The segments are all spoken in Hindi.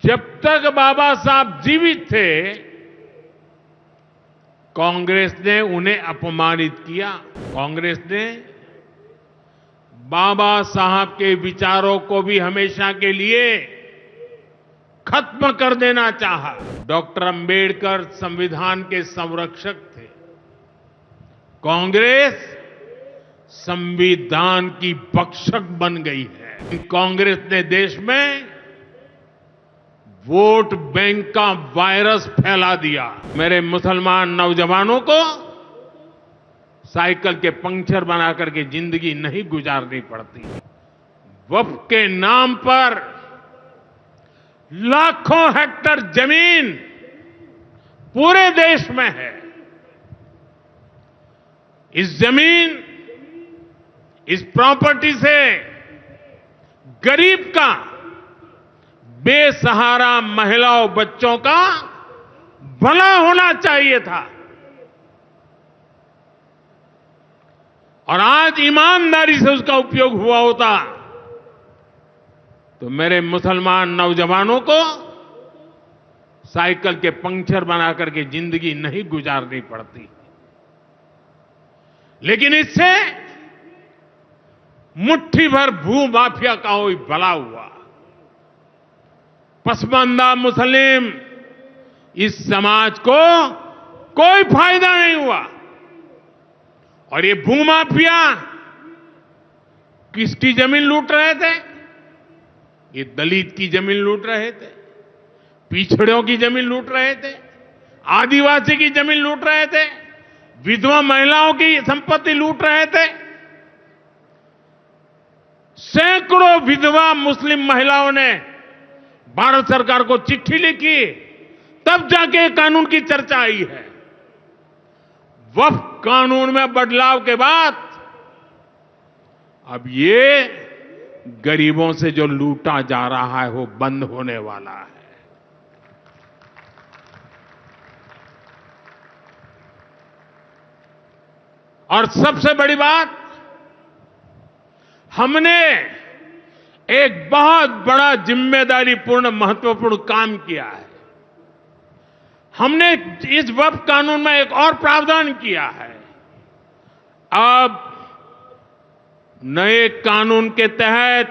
जब तक बाबा साहब जीवित थे, कांग्रेस ने उन्हें अपमानित किया। कांग्रेस ने बाबा साहब के विचारों को भी हमेशा के लिए खत्म कर देना चाहा। डॉक्टर अंबेडकर संविधान के संरक्षक थे। कांग्रेस संविधान की भक्षक बन गई है। कांग्रेस ने देश में वोट बैंक का वायरस फैला दिया। मेरे मुसलमान नौजवानों को साइकिल के पंक्चर बनाकर के जिंदगी नहीं गुजारनी पड़ती। वक्फ के नाम पर लाखों हेक्टेयर जमीन पूरे देश में है। इस जमीन, इस प्रॉपर्टी से गरीब का, बेसहारा महिलाओं बच्चों का भला होना चाहिए था। और आज ईमानदारी से उसका उपयोग हुआ होता तो मेरे मुसलमान नौजवानों को साइकिल के पंक्चर बनाकर के जिंदगी नहीं गुजारनी पड़ती। लेकिन इससे मुट्ठी भर भू माफिया का कोई भला हुआ। पसमानदा मुस्लिम इस समाज को कोई फायदा नहीं हुआ। और ये भूमाफिया किसकी जमीन लूट रहे थे? ये दलित की जमीन लूट रहे थे, पिछड़ों की जमीन लूट रहे थे, आदिवासी की जमीन लूट रहे थे, विधवा महिलाओं की संपत्ति लूट रहे थे। सैकड़ों विधवा मुस्लिम महिलाओं ने भारत सरकार को चिट्ठी लिखी, तब जाके कानून की चर्चा आई है। वक्फ कानून में बदलाव के बाद अब ये गरीबों से जो लूटा जा रहा है वो बंद होने वाला है। और सबसे बड़ी बात, हमने एक बहुत बड़ा जिम्मेदारीपूर्ण महत्वपूर्ण काम किया है। हमने इस वक्फ कानून में एक और प्रावधान किया है। अब नए कानून के तहत,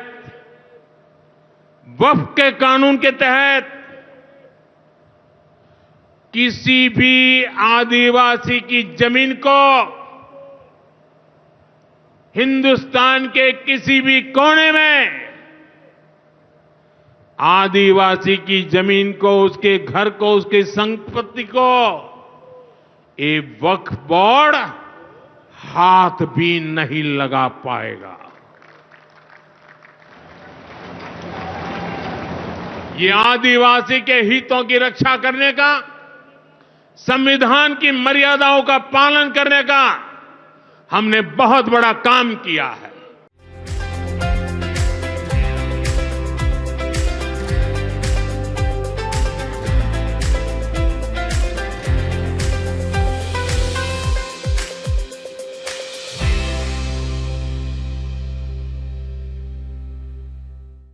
वक्फ के कानून के तहत किसी भी आदिवासी की जमीन को हिंदुस्तान के किसी भी कोने में आदिवासी की जमीन को, उसके घर को, उसकी संपत्ति को ये वक्फ बोर्ड हाथ भी नहीं लगा पाएगा। ये आदिवासी के हितों की रक्षा करने का, संविधान की मर्यादाओं का पालन करने का हमने बहुत बड़ा काम किया है।